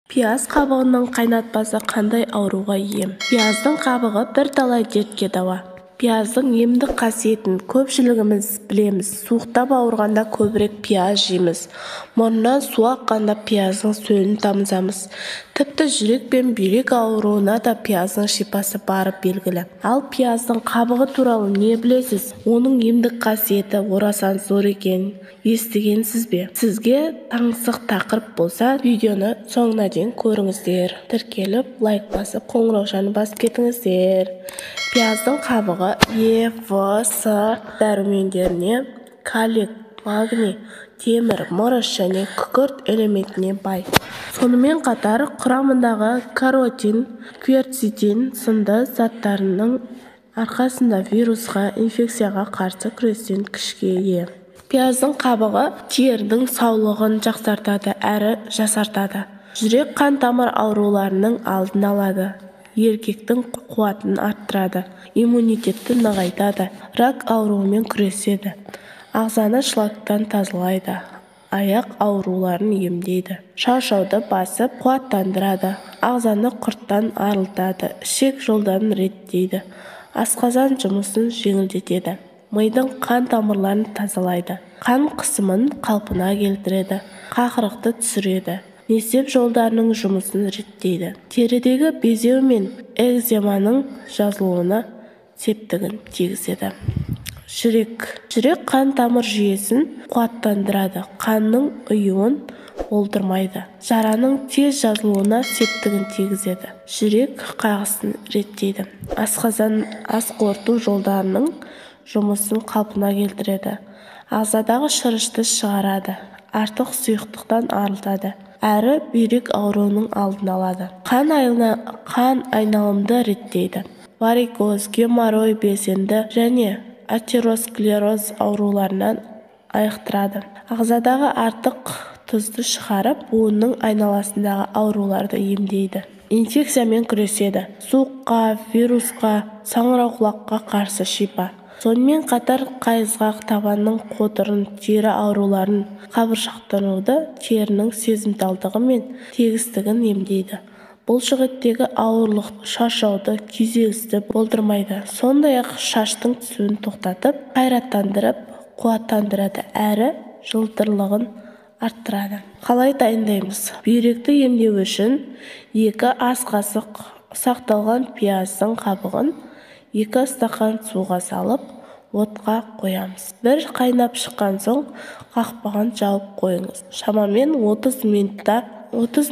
Пияз қабығының қайнатпасы қандай ауруға ем? Пияздың қабығы бірталай дертке дауа. Пияздың емдік қасиетін көпшілігіміз білеміз. Суықтап ауырғанда көбірек пияз жейміз. Мұрнынан су аққанда пияздың сөлін тамызамыз. Тіпті жүрек пен бүйрек ауруына да пияздың шипасы бары белгілі. Ал пияздың қабығы туралы не білесіз? Оның емдік қасиеті орасан зор екен. Естігенсіз бе? Сізге таңсық тақырып болса, видеоны соңына дейін көріңіздер. Тіркеліп, лайк басып, қоңыраушаны басып кетіңіздер. Пияздың қабығы Е, В, С дәрумендеріне, калий, магний, темір, мырыш және күкірт элементіне бай. Сонымен қатар құрамындағы каротин, кверцетин сынды заттарының арқасында вирусқа, инфекцияға қарсы күрестен күшке ие. Пияздың қабығы терінің саулығын жақсартады әрі жасартады. Жүрек қан тамыр ауруларының алдын алады. Еркектің қуатын арттырады. Иммунитетті нығайтады. Рак ауруымен күреседі. Ағзаны шлактан тазалайды. Аяқ ауруларын емдейді. Шаршауды басып, қуаттандырады. Ағзаны құрттан арылтады. Ішек жолдарын реттейді. Асқазан жұмысын жеңілдетеді. Мидың қан тамырларын тазалайды. Қан қысымын қалпына келтіреді. Қақырықты түсіреді. Несеп жолдарының жұмысын реттейді. Терідегі безеу мен экземаның жазылуына септігін тигізеді. Жүрек қан тамыр жүйесін қуаттандырады. Қанның ұюын болдырмайды. Жараның тез жазылуына септігін тигізеді. Жүрек қағысын реттейді. Асқазан ас қорыту жолдарының жұмысын қалпына келтіреді. Ағзадағы шырышты шығарады. Артық сұйықтықтан арылтады. Әрі бүйрек ауруының алдын алады. Қан айналымды реттейді. Варикоз, геморрой, белсенді және атеросклероз ауруларынан айықтырады. Ағзадағы артық тұзды шығарып, буынның айналасындағы ауруларды емдейді. Инфекциямен күреседі. Суыққа, вирусқа, саңырауқұлаққа қарсы шипа. Сонымен қатар қайызғақ, табанның қотырын, тері ауруларын, қабыршақтануды, терінің сезімталдығы мен тегістігін емдейді. Бұлшықеттегі ауырлық, шаршауды, күйзелісті болдырмайды. Сондай-ақ шаштың түсуін тоқтатып, қайраттандырып, қуаттандырады әрі жылтырлығын арттырады. Қалай дайындаймыз? Бүйректі емдеу үшін 2 ас қасық сақталған пияздың қабығын 2 стақан суға салып, отқа қоямыз. Бір қайнап шыққан соң қақпағын жауып қойыңыз. Шамамен 30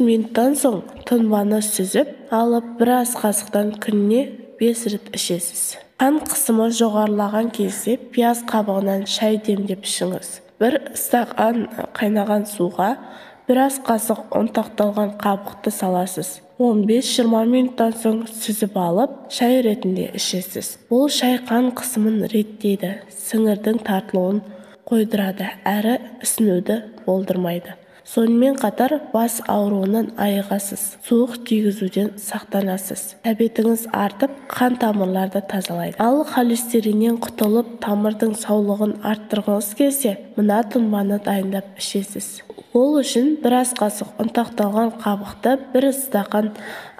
минуттан соң тұнбаны сүзіп алып, 1 ас қасықтан күніне 5 рет ішесіз. Қан қысымы жоғарылаған кезде пияз қабығынан шай демдеп ішіңіз. 1 стақан қайнаған суға 1 ас қасық ұнтақталған қабықты саласыз. 15-20 минуттан соң сүзіп алып, шай ретінде ішесіз. Бұл шай қан қысымын реттейді, сіңірдің тартылуын қойдырады, әрі ісінуді болдырмайды. Сонымен қатар бас ауруынан айығасыз, суық тигізуден сақтанасыз. Тәбетіңіз артып, қан тамырларды тазалайды. Ал холестериннен құтылып, тамырдың саулығын арттырғыңыз келсе, мына тұнбаны дайындап ішесіз. Ол үшін 1 ас қасық ұнтақталған қабықты 1 стақан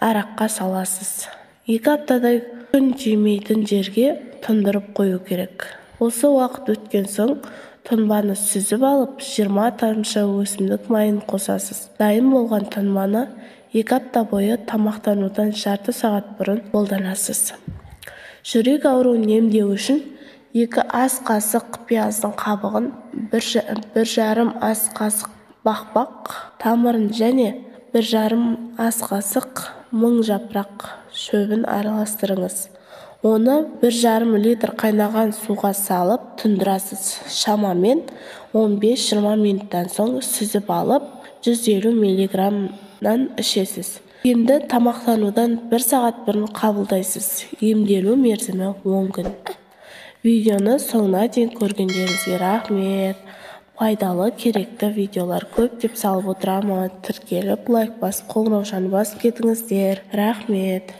араққа саласыз. 2 аптадай күн тимейтін жерге тұндырып қою керек. Осы уақыт өткен соң тұнбаны сүзіп алып, 20 тамшы өсімдік майын қосасыз. Дайын болған тұнбаны 2 апта бойы тамақтанудан жарты сағат бұрын қолданасыз. Жүрек ауруын емдеу үшін 2 ас қасық пияздың қабығын 1,5 ас қасық бақбақ тамырын және 1,5 ас қасық мың жапырақ шөбін араластырыңыз. Оны 1,5 литр қайнаған суға салып тұндырасыз. Шамамен 15-20 минуттан соң сүзіп алып, 150 мг-нан ішесіз. Емді тамақтанудан 1 сағат бұрын қабылдайсыз. Емделу мерзімі 10 күн. Видеоны соңына дейін көргендеріңізге рахмет. Пайдалы, керекті видеолар көп деп салып отырамын. Тіркеліп, лайк басып, қоңыраушаны басып кетіңіздер. Рахмет.